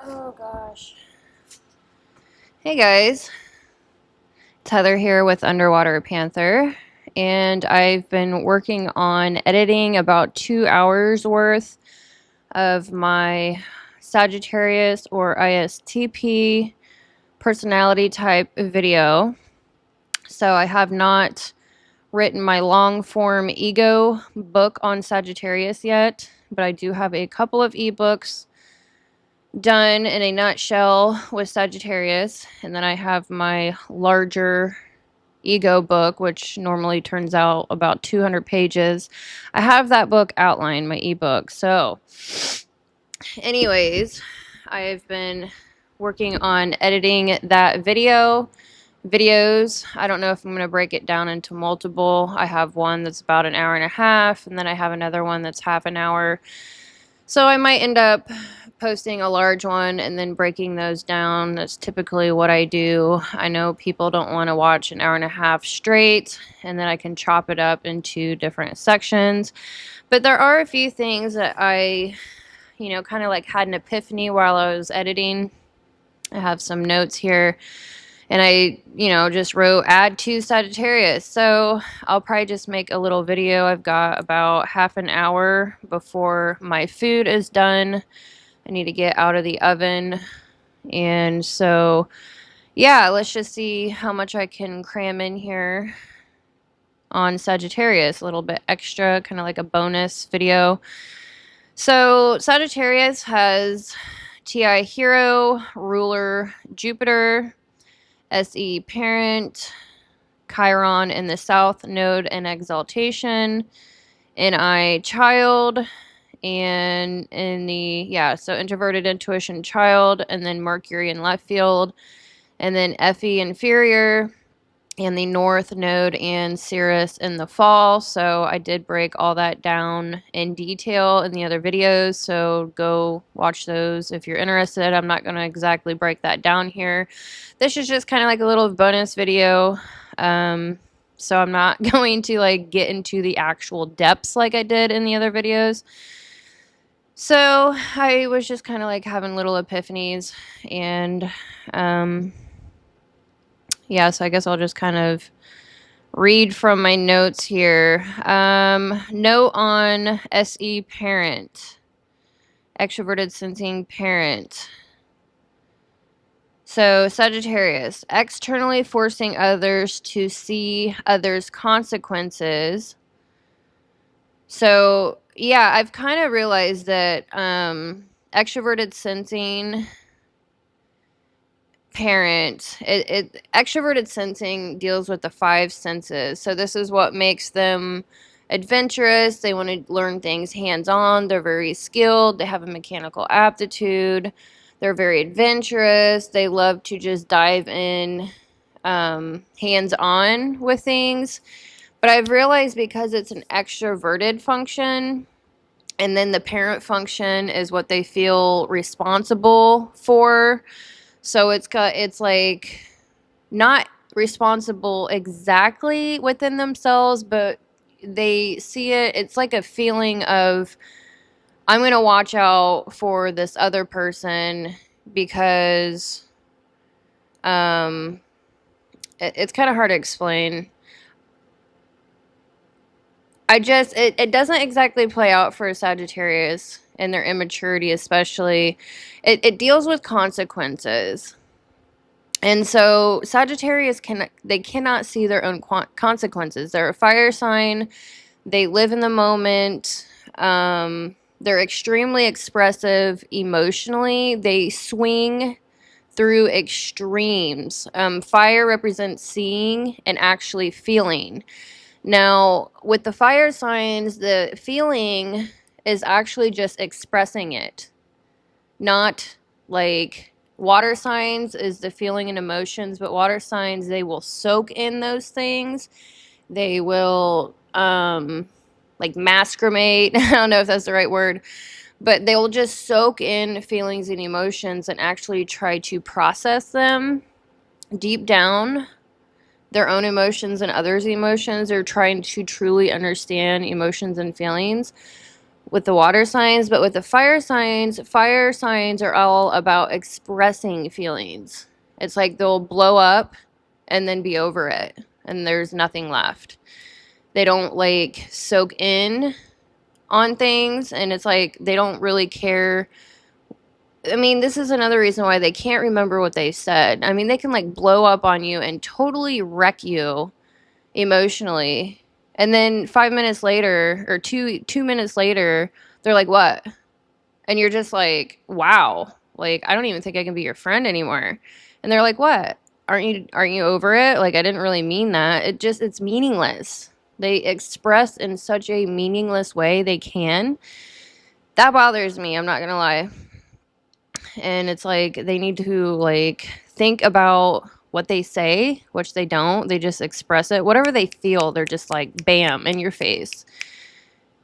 Oh gosh. Hey guys, it's Heather here with Underwater Panther, and I've been working on editing about 2 hours worth of my Sagittarius or ISTP personality type video. So I have not written my long form ego book on Sagittarius yet, but I do have a couple of ebooks done in a nutshell with Sagittarius, and then I have my larger ego book, which normally turns out about 200 pages. I have that book outlined, my ebook. So anyways, I've been working on editing that videos. I don't know if I'm going to break it down into multiple. I have one that's about an hour and a half, and then I have another one that's half an hour. So I might end up posting a large one and then breaking those down. That's typically what I do. I know people don't want to watch an hour and a half straight, and then I can chop it up into different sections. But there are a few things that I, kind of like had an epiphany while I was editing. I have some notes here. And I, just wrote add to Sagittarius. So I'll probably just make a little video. I've got about half an hour before my food is done. I need to get out of the oven. And so, yeah, let's just see how much I can cram in here on Sagittarius. A little bit extra, kind of like a bonus video. So Sagittarius has TI Hero, Ruler, Jupiter, SE Parent, Chiron in the South Node and Exaltation, NI Child, and in the, so Introverted Intuition Child, and then Mercury in Left Field, and then FE Inferior, and the North Node and Sirius in the Fall. So I did break all that down in detail in the other videos, so go watch those if you're interested. I'm not going to exactly break that down here. This is just kind of like a little bonus video. So I'm not going to get into the actual depths like I did in the other videos. So I was just kind of having little epiphanies, and so I guess I'll just kind of read from my notes here. Note on SE Parent, Extroverted Sensing Parent. So Sagittarius, externally forcing others to see others' consequences. So yeah, I've kind of realized that extroverted sensing parent, extroverted sensing deals with the 5 senses. So this is what makes them adventurous. They want to learn things hands-on. They're very skilled. They have a mechanical aptitude. They're very adventurous. They love to just dive in hands-on with things. But I've realized because it's an extroverted function, and then the parent function is what they feel responsible for. So it's like not responsible exactly within themselves, but they see it. It's like a feeling of, I'm going to watch out for this other person because it's kind of hard to explain. It doesn't exactly play out for a Sagittarius and their immaturity, especially. It deals with consequences. And so Sagittarius cannot see their own consequences. They're a fire sign. They live in the moment. They're extremely expressive emotionally. They swing through extremes. Fire represents seeing and actually feeling. Now, with the fire signs, the feeling is actually just expressing it. Not like water signs is the feeling and emotions, but water signs, they will soak in those things. They will, masquerade. I don't know if that's the right word, but they will just soak in feelings and emotions and actually try to process them deep down. Their own emotions and others' emotions. They're trying to truly understand emotions and feelings. with the water signs, but with the fire signs are all about expressing feelings. It's like they'll blow up and then be over it, and there's nothing left. They don't like soak in on things, and it's like they don't really care. I mean, this is another reason why they can't remember what they said. I mean, they can like blow up on you and totally wreck you emotionally, and then 5 minutes later, or two minutes later, they're like, what? And you're just like, wow, like I don't even think I can be your friend anymore. And they're like, what? Aren't you over it? Like I didn't really mean that. It's meaningless. They express in such a meaningless way they can. That bothers me, I'm not gonna lie. And it's like they need to like think about what they say, which they don't. They just express it. Whatever they feel, they're just like bam in your face.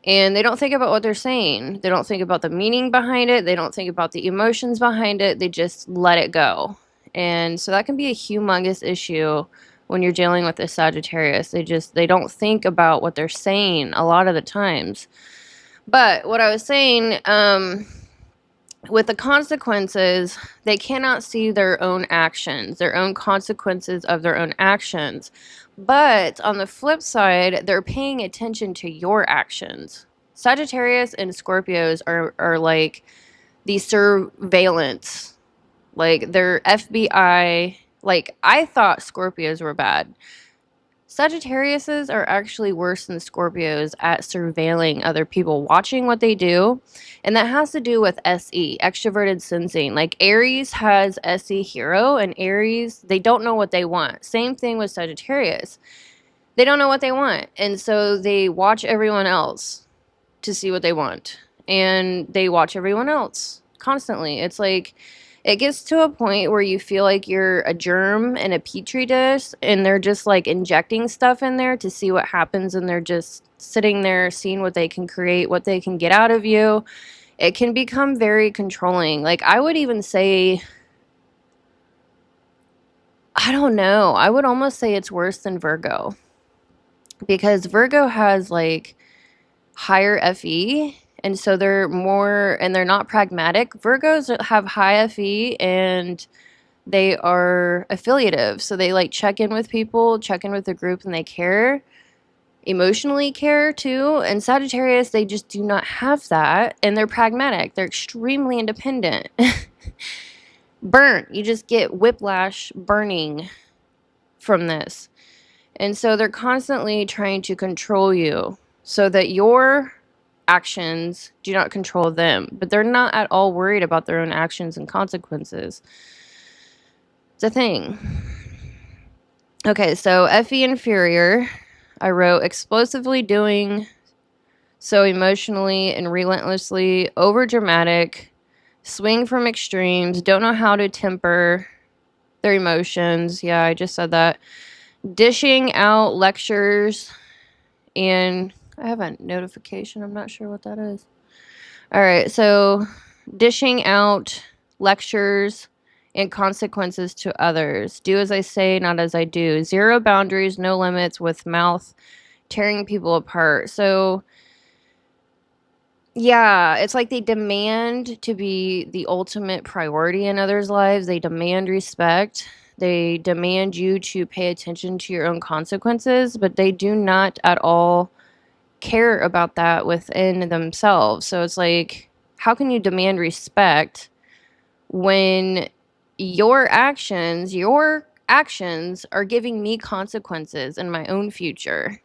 And they don't think about what they're saying. They don't think about the meaning behind it. They don't think about the emotions behind it. They just let it go. And so that can be a humongous issue when you're dealing with a Sagittarius. They don't think about what they're saying a lot of the times. But what I was saying, with the consequences, they cannot see their own actions, their own consequences of their own actions. But on the flip side, they're paying attention to your actions. Sagittarius and Scorpios are like the surveillance. Like they're FBI. Like I thought Scorpios were bad. Sagittariuses are actually worse than Scorpios at surveilling other people, watching what they do. And that has to do with SE, extroverted sensing. Like Aries has SE hero, and Aries, they don't know what they want. Same thing with Sagittarius. They don't know what they want. And so they watch everyone else to see what they want. And they watch everyone else constantly. It's like it gets to a point where you feel like you're a germ in a petri dish and they're just like injecting stuff in there to see what happens, and they're just sitting there seeing what they can create, what they can get out of you. It can become very controlling. Like I would even say, I don't know, I would almost say it's worse than Virgo, because Virgo has like higher FE, and so they're more, and they're not pragmatic. Virgos have high FE and they are affiliative, so they like check in with people, check in with the group, and they care, emotionally care too. And Sagittarius, they just do not have that, and they're pragmatic, they're extremely independent. Burnt, you just get whiplash burning from this. And so they're constantly trying to control you so that your actions do not control them, but they're not at all worried about their own actions and consequences. It's a thing. Okay, so FE inferior, I wrote explosively doing so emotionally and relentlessly, over dramatic, swing from extremes, don't know how to temper their emotions. Yeah, I just said that. Dishing out lectures, and I have a notification. I'm not sure what that is. All right, so dishing out lectures and consequences to others. Do as I say, not as I do. Zero boundaries, no limits, with mouth, tearing people apart. So yeah, it's like they demand to be the ultimate priority in others' lives. They demand respect. They demand you to pay attention to your own consequences, but they do not at all care about that within themselves. So it's like, how can you demand respect when your actions are giving me consequences in my own future?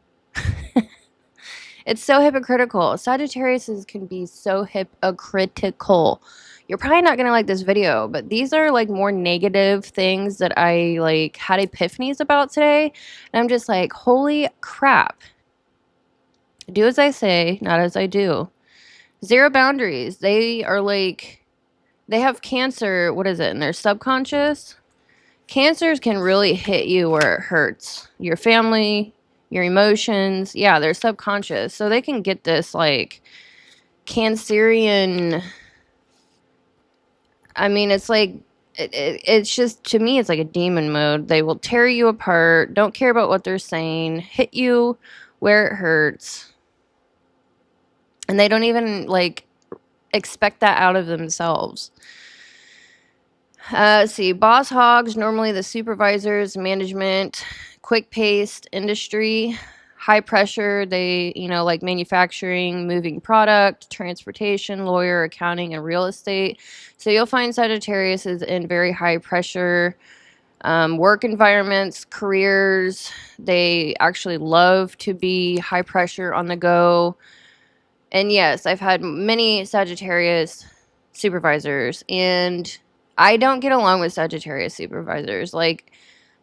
It's so hypocritical. Sagittarius can be so hypocritical. You're probably not going to like this video, but these are like more negative things that I like had epiphanies about today. And I'm just like, holy crap. Do as I say, not as I do. Zero boundaries. They are like, they have cancer, what is it, in their subconscious? Cancers can really hit you where it hurts. Your family, your emotions. Yeah, they're subconscious. So they can get this like Cancerian. I mean, it's like, it's just, to me, it's like a demon mode. They will tear you apart, don't care about what they're saying, hit you where it hurts. And they don't even like expect that out of themselves. Let's see, boss hogs, normally the supervisors, management, quick-paced industry, high pressure, they, like manufacturing, moving product, transportation, lawyer, accounting, and real estate. So you'll find Sagittarius is in very high pressure work environments, careers. They actually love to be high pressure on the go. And yes, I've had many Sagittarius supervisors, and I don't get along with Sagittarius supervisors. Like,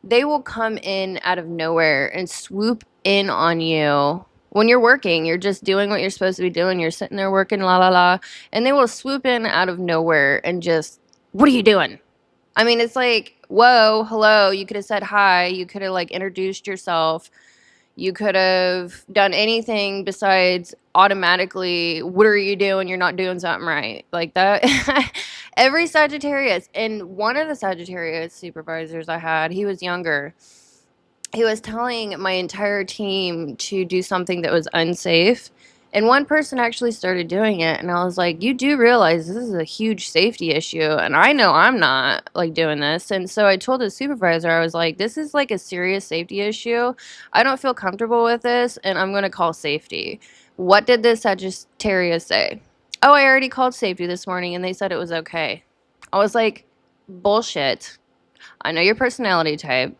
they will come in out of nowhere and swoop in on you when you're working. You're just doing what you're supposed to be doing. You're sitting there working, la la la, and they will swoop in out of nowhere and just, what are you doing? I mean, it's like, whoa, hello. You could have said hi. You could have like introduced yourself. You could have done anything besides automatically, what are you doing? You're not doing something right. Like that. Every Sagittarius, and one of the Sagittarius supervisors I had, he was younger. He was telling my entire team to do something that was unsafe. And one person actually started doing it. And I was like, you do realize this is a huge safety issue. And I know I'm not like doing this. And so I told the supervisor, I was like, this is like a serious safety issue. I don't feel comfortable with this. And I'm going to call safety. What did this Sagittarius say? Oh, I already called safety this morning and they said it was okay. I was like, bullshit. I know your personality type.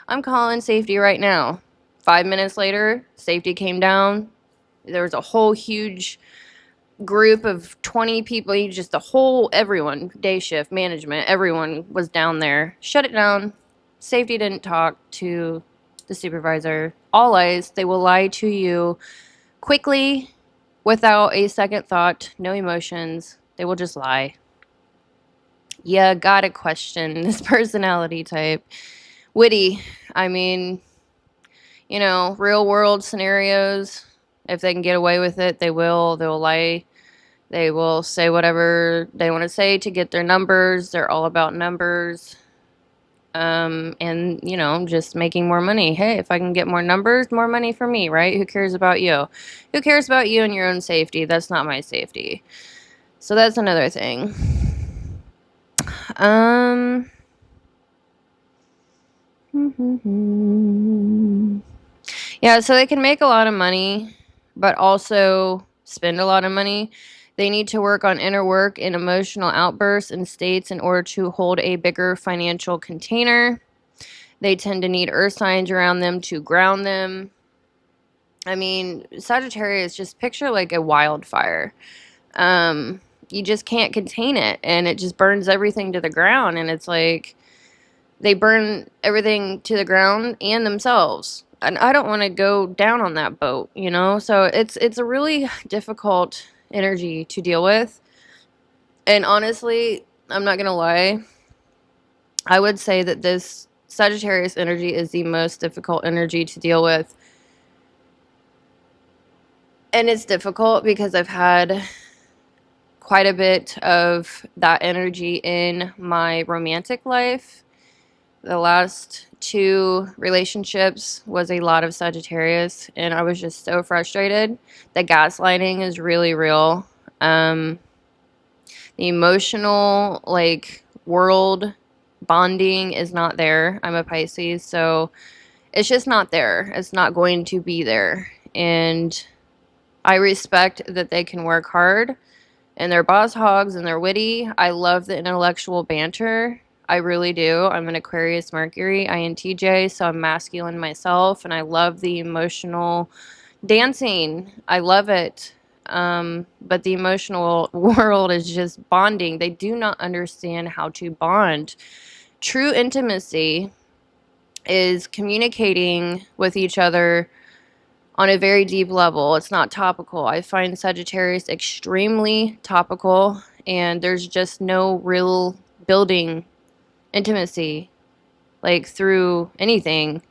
I'm calling safety right now. 5 minutes later, safety came down. There was a whole huge group of 20 people, just the whole, everyone, day shift, management, everyone was down there. Shut it down. Safety didn't talk to the supervisor. All lies. They will lie to you quickly without a second thought, no emotions. They will just lie. Yeah, gotta question this personality type. Witty. I mean, real world scenarios. If they can get away with it, they will. They'll lie. They will say whatever they want to say to get their numbers. They're all about numbers. And, just making more money. Hey, if I can get more numbers, more money for me, right? Who cares about you? Who cares about you and your own safety? That's not my safety. So that's another thing. Yeah, so they can make a lot of money, but also spend a lot of money. They need to work on inner work and emotional outbursts and states in order to hold a bigger financial container. They tend to need earth signs around them to ground them. I mean, Sagittarius, just picture like a wildfire. You just can't contain it, and it just burns everything to the ground, and it's like they burn everything to the ground and themselves. And I don't want to go down on that boat, So it's a really difficult energy to deal with. And honestly, I'm not going to lie. I would say that this Sagittarius energy is the most difficult energy to deal with. And it's difficult because I've had quite a bit of that energy in my romantic life. The last 2 relationships was a lot of Sagittarius, and I was just so frustrated. The gaslighting is really real. The emotional, world bonding is not there. I'm a Pisces, so it's just not there. It's not going to be there. And I respect that they can work hard, and they're boss hogs, and they're witty. I love the intellectual banter. I really do. I'm an Aquarius Mercury, INTJ, so I'm masculine myself, and I love the emotional dancing. I love it. But the emotional world is just bonding. They do not understand how to bond. True intimacy is communicating with each other on a very deep level. It's not topical. I find Sagittarius extremely topical, and there's just no real building intimacy through anything.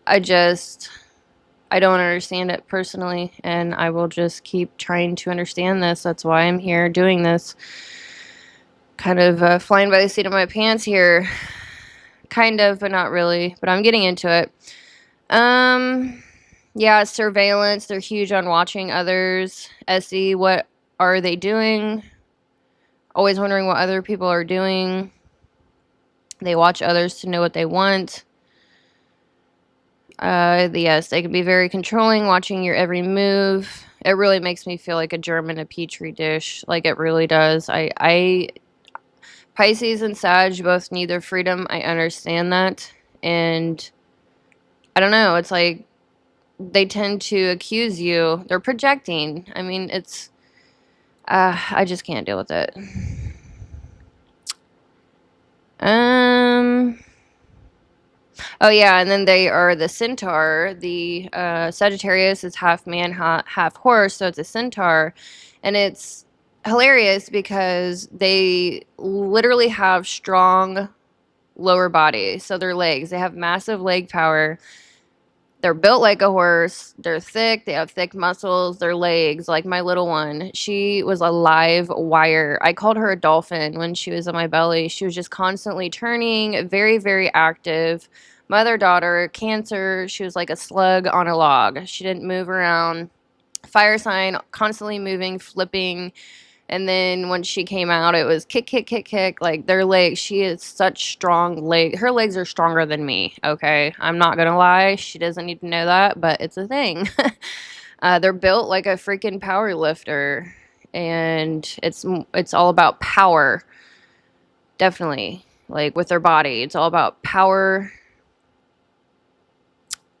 I don't understand it personally, and I will just keep trying to understand this. That's why I'm here doing this. Kind of flying by the seat of my pants here. Kind of, but not really. But I'm getting into it. Yeah, surveillance. They're huge on watching others. SE, what are they doing? Always wondering what other people are doing. They watch others to know what they want. Yes, they can be very controlling, watching your every move. It really makes me feel like a germ in a petri dish. Like, it really does. Pisces and Sag both need their freedom. I understand that. And I don't know. It's like they tend to accuse you. They're projecting. I mean, I just can't deal with it. Oh yeah, and then they are the centaur. The Sagittarius is half man, half horse, so it's a centaur, and it's hilarious because they literally have strong lower body. So their legs, they have massive leg power. They're built like a horse. They're thick. They have thick muscles. Their legs, like my little one, she was a live wire. I called her a dolphin when she was in my belly. She was just constantly turning, very, very active. Mother, daughter, Cancer. She was like a slug on a log. She didn't move around. Fire sign, constantly moving, flipping. And then when she came out, it was kick, kick, kick, kick. Like their legs, she is such strong leg. Her legs are stronger than me. Okay, I'm not gonna lie. She doesn't need to know that, but it's a thing. They're built like a freaking power lifter, and it's all about power. Definitely, like with their body, it's all about power.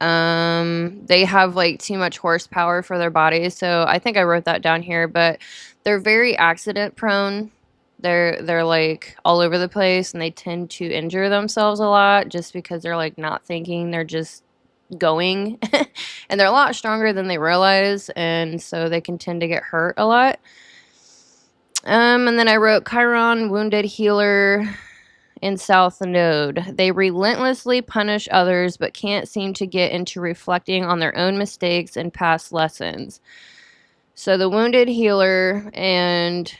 They have like too much horsepower for their bodies, so I think I wrote that down here, but they're very accident prone. They're like all over the place, and they tend to injure themselves a lot just because they're like not thinking, they're just going. And they're a lot stronger than they realize, and so they can tend to get hurt a lot. And then I wrote Chiron, wounded healer in South Node. They relentlessly punish others but can't seem to get into reflecting on their own mistakes and past lessons. So the wounded healer and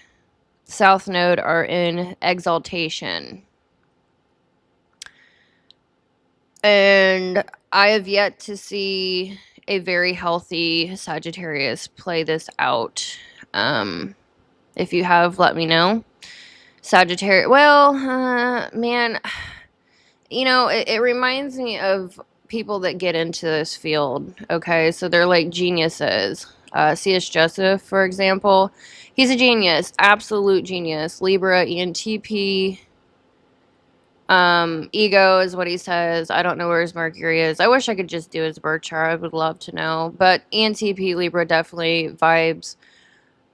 South Node are in exaltation. And I have yet to see a very healthy Sagittarius play this out. If you have, let me know. Sagittarius, well, man, you know, it reminds me of people that get into this field. Okay, so they're like geniuses. C.S. Joseph, for example, he's a genius, absolute genius. Libra, ENTP. Ego is what he says. I don't know where his Mercury is. I wish I could just do his birth chart. I would love to know. But ENTP, Libra, definitely vibes.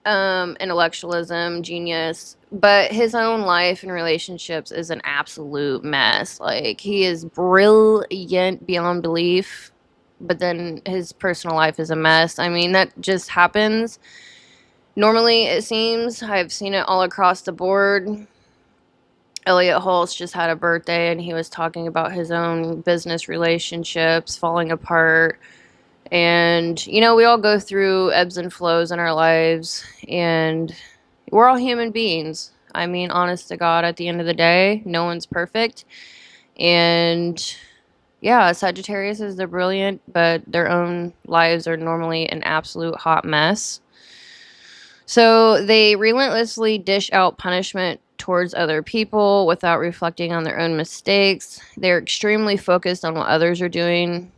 Intellectualism, genius, but his own life and relationships is an absolute mess. Like, he is brilliant beyond belief, but then his personal life is a mess. I mean, that just happens. Normally, it seems. I've seen it all across the board. Elliot Holtz just had a birthday, and he was talking about his own business relationships falling apart. And, you know, we all go through ebbs and flows in our lives, and we're all human beings. I mean, honest to God, at the end of the day, no one's perfect. And yeah, Sagittarius is they're brilliant, but their own lives are normally an absolute hot mess. So they relentlessly dish out punishment towards other people without reflecting on their own mistakes. They're extremely focused on what others are doing.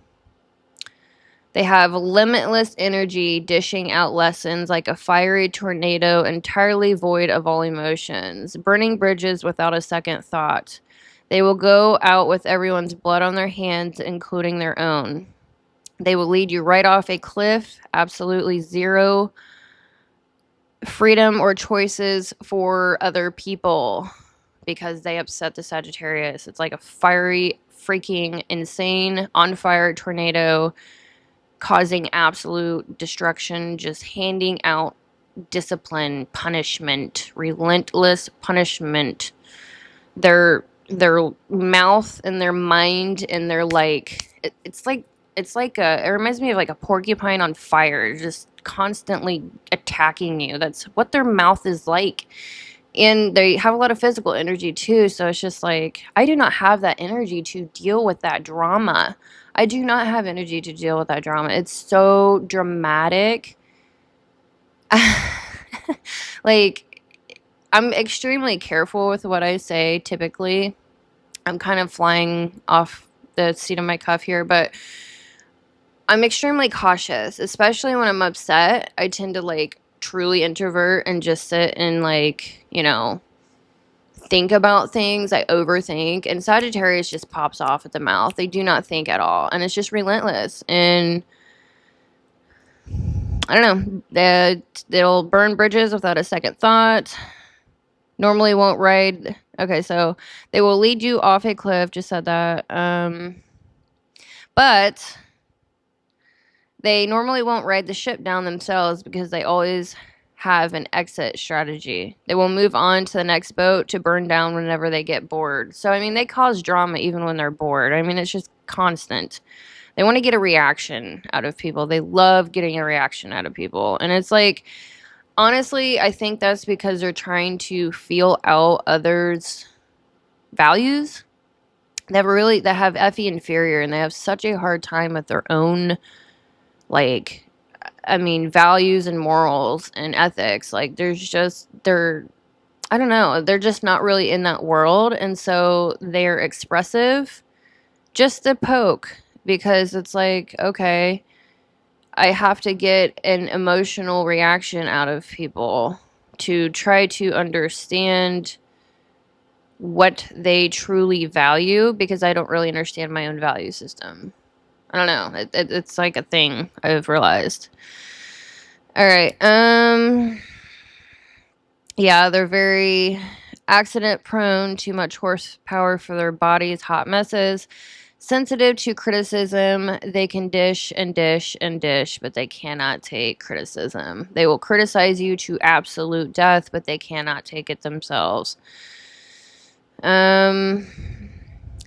They have limitless energy, dishing out lessons like a fiery tornado, entirely void of all emotions, burning bridges without a second thought. They will go out with everyone's blood on their hands, including their own. They will lead you right off a cliff, absolutely zero freedom or choices for other people because they upset the Sagittarius. It's like a fiery, freaking, insane, on fire tornado, causing absolute destruction, just handing out discipline, punishment, relentless punishment. Their mouth and their mind and their it reminds me of like a porcupine on fire, just constantly attacking you. That's what their mouth is like. And they have a lot of physical energy too, so it's just like I do not have that energy to deal with that drama. I do not have energy to deal with that drama. It's so dramatic. Like, I'm extremely careful with what I say typically. I'm kind of flying off the seat of my cuff here, but I'm extremely cautious, especially when I'm upset. I tend to like truly introvert and just sit and like, you know, think about things. I overthink, and Sagittarius just pops off at the mouth. They do not think at all, and it's just relentless. And I don't know, they'll burn bridges without a second thought. Normally won't ride. Okay, so they will lead you off a cliff. Just said that. But they normally won't ride the ship down themselves because they always have an exit strategy. They will move on to the next boat to burn down whenever they get bored. So, I mean, they cause drama even when they're bored. I mean, it's just constant. They want to get a reaction out of people. They love getting a reaction out of people. And it's like, honestly, I think that's because they're trying to feel out others' values. They have FE inferior, and they have such a hard time with their own, like, I mean, values and morals and ethics. Like, I don't know, they're just not really in that world. And so they're expressive just to poke, because it's like, okay, I have to get an emotional reaction out of people to try to understand what they truly value, because I don't really understand my own value system. I don't know. It's like a thing I've realized. All right. Yeah, they're very accident prone, too much horsepower for their bodies, hot messes. Sensitive to criticism, they can dish and dish and dish, but they cannot take criticism. They will criticize you to absolute death, but they cannot take it themselves.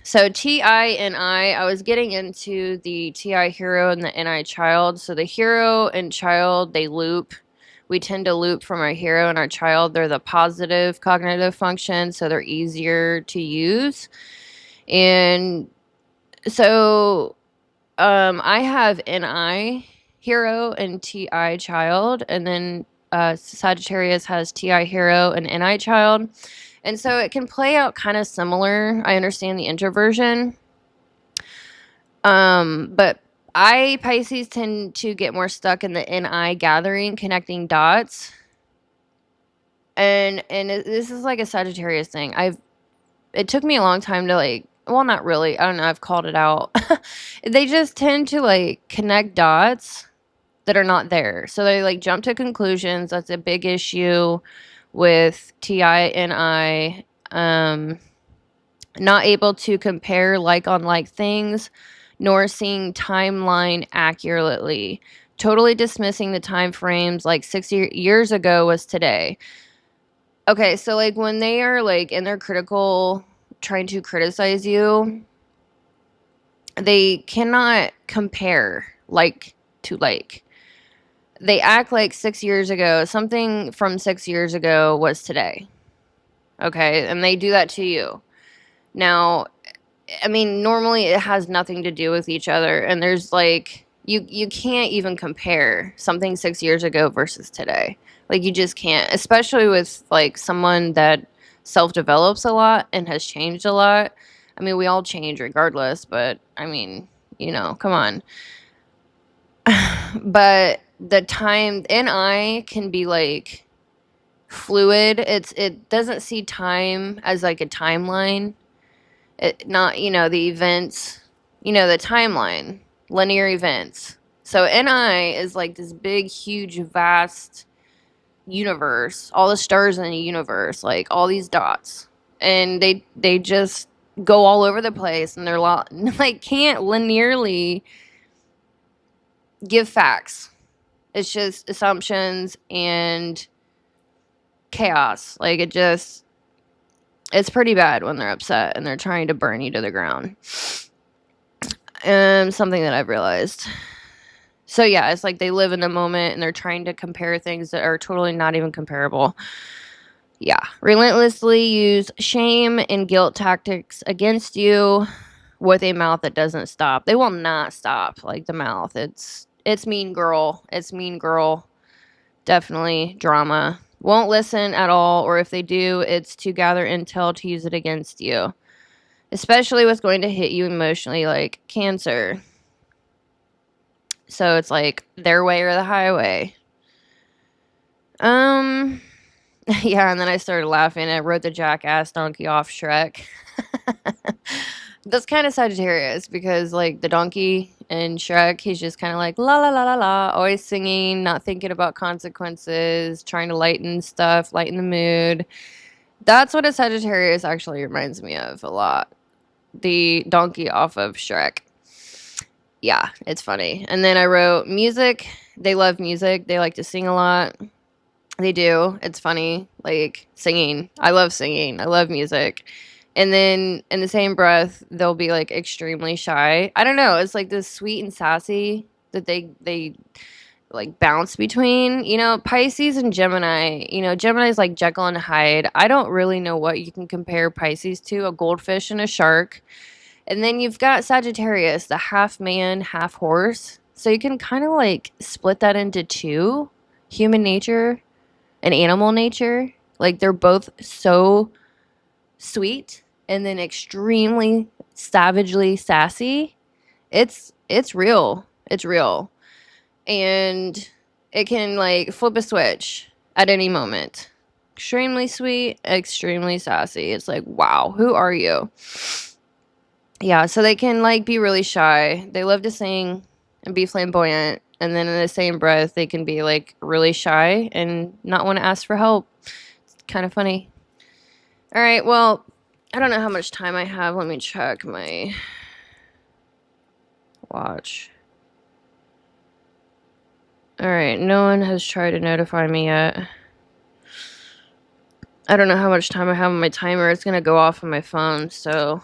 So TI and I was getting into the TI hero and the NI child. So the hero and child, they loop. We tend to loop from our hero and our child. They're the positive cognitive function, so they're easier to use. And so I have NI hero and TI child, and then Sagittarius has TI hero and NI child. And so it can play out kind of similar. I understand the introversion. But Pisces tend to get more stuck in the NI gathering, connecting dots. And this is like a Sagittarius thing. It took me a long time to like, well, not really. I don't know. I've called it out. They just tend to like connect dots that are not there. So they like jump to conclusions. That's a big issue with TI and I. Not able to compare like on like things, nor seeing timeline accurately. Totally dismissing the time frames like 6 years ago was today. Okay, so like when they are like in their critical, trying to criticize you, they cannot compare like to like. They act like 6 years ago, something from 6 years ago was today. Okay, and they do that to you. Now, I mean, normally it has nothing to do with each other, and there's like you can't even compare something 6 years ago versus today. Like, you just can't, especially with like someone that self-develops a lot and has changed a lot. I mean, we all change regardless, but I mean, you know, come on. But the time NI can be like fluid. It doesn't see time as like a timeline. Not, you know, the events, you know, the timeline, linear events. So NI is like this big, huge, vast universe, all the stars in the universe, like all these dots. And they just go all over the place, and they're like can't linearly give facts. It's just assumptions and chaos. Like, it's pretty bad when they're upset and they're trying to burn you to the ground. Something that I've realized. So yeah, it's like they live in the moment and they're trying to compare things that are totally not even comparable. Yeah. Relentlessly use shame and guilt tactics against you. with a mouth that doesn't stop. They will not stop, like the mouth. It's mean girl. It's mean girl. Definitely drama. Won't listen at all, or if they do, it's to gather intel to use it against you. Especially what's going to hit you emotionally, like Cancer. So it's like their way or the highway. Yeah, and then I started laughing. I wrote the jackass donkey off Shrek. That's kind of Sagittarius because, like, the donkey in Shrek, he's just kind of like la la la la la, always singing, not thinking about consequences, trying to lighten stuff, lighten the mood. That's what a Sagittarius actually reminds me of a lot. The donkey off of Shrek. Yeah, it's funny. And then I wrote music. They love music. They like to sing a lot. They do. It's funny. Like singing. I love singing. I love music. And then in the same breath, they'll be like extremely shy. I don't know. It's like this sweet and sassy that they like bounce between. You know, Pisces and Gemini. You know, Gemini's like Jekyll and Hyde. I don't really know what you can compare Pisces to. A goldfish and a shark. And then you've got Sagittarius, the half man, half horse. So you can kind of like split that into two, human nature and animal nature. Like they're both so sweet and then extremely savagely sassy. It's real. It's real. And it can like flip a switch at any moment. Extremely sweet, extremely sassy. It's like, wow, who are you? Yeah, so they can like be really shy. They love to sing and be flamboyant, and then in the same breath they can be like really shy and not want to ask for help. It's kind of funny. All right, well, I don't know how much time I have. Let me check my watch. All right, no one has tried to notify me yet. I don't know how much time I have on my timer. It's going to go off on my phone, so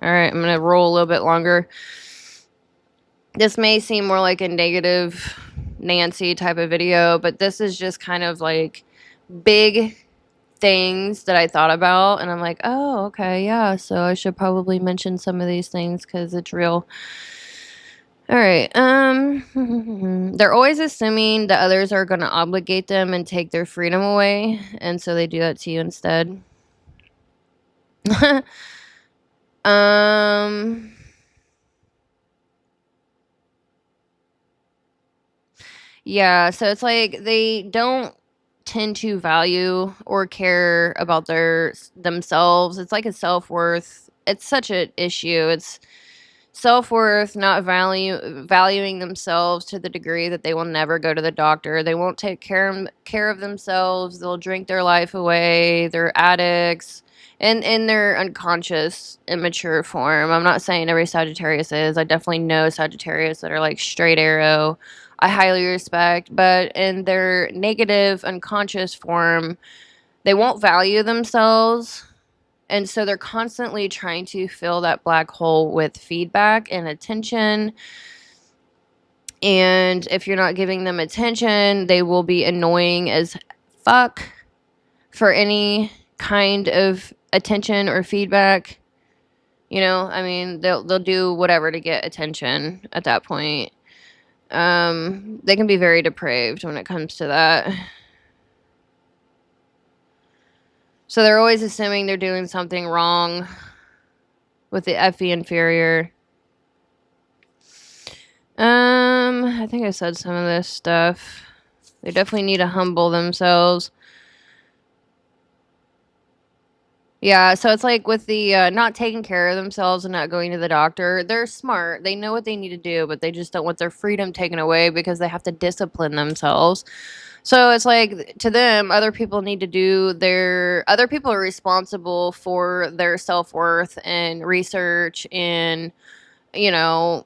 all right, I'm going to roll a little bit longer. This may seem more like a negative Nancy type of video, but this is just kind of like big things that I thought about, and I'm like, oh, okay, yeah, so I should probably mention some of these things because it's real. All right. They're always assuming that others are going to obligate them and take their freedom away, and so they do that to you instead. Yeah, so it's like they don't tend to value or care about themselves. It's like a self-worth. It's such an issue. It's self-worth, not valuing themselves to the degree that they will never go to the doctor. They won't take care of themselves. They'll drink their life away. They're addicts. And in their unconscious, immature form. I'm not saying every Sagittarius is. I definitely know Sagittarius that are like straight arrow. I highly respect. But in their negative, unconscious form, they won't value themselves. And so they're constantly trying to fill that black hole with feedback and attention. And if you're not giving them attention, they will be annoying as fuck for any kind of attention or feedback. You know, I mean, they'll do whatever to get attention at that point. They can be very depraved when it comes to that. So they're always assuming they're doing something wrong with the FE inferior. I think I said some of this stuff. They definitely need to humble themselves. Yeah, so it's like with the not taking care of themselves and not going to the doctor, they're smart. They know what they need to do, but they just don't want their freedom taken away because they have to discipline themselves. So it's like to them, other people need to do other people are responsible for their self-worth and research and, you know,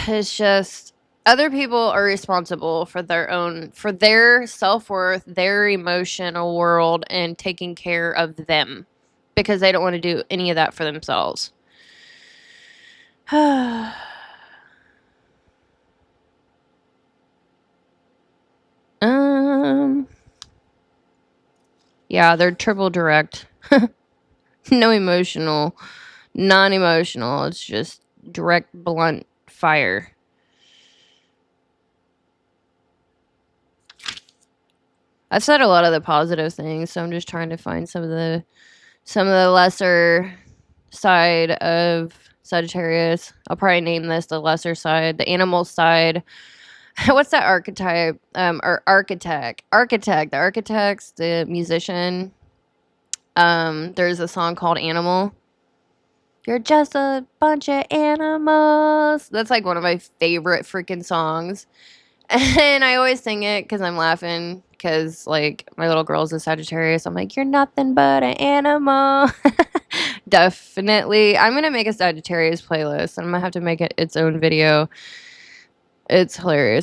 it's just other people are responsible for their self-worth, their emotional world, and taking care of them because they don't want to do any of that for themselves. Yeah, they're triple direct. No emotional Non-emotional. It's just direct, blunt fire. I've said a lot of the positive things, so I'm just trying to find some of the lesser side of Sagittarius. I'll probably name this the lesser side, the animal side. What's that archetype? Or architect. The architect's the musician. There's a song called Animal. You're just a bunch of animals. That's like one of my favorite freaking songs. And I always sing it because I'm laughing because, like, my little girl's a Sagittarius. I'm like, you're nothing but an animal. Definitely. I'm going to make a Sagittarius playlist. I'm going to have to make it its own video. It's hilarious.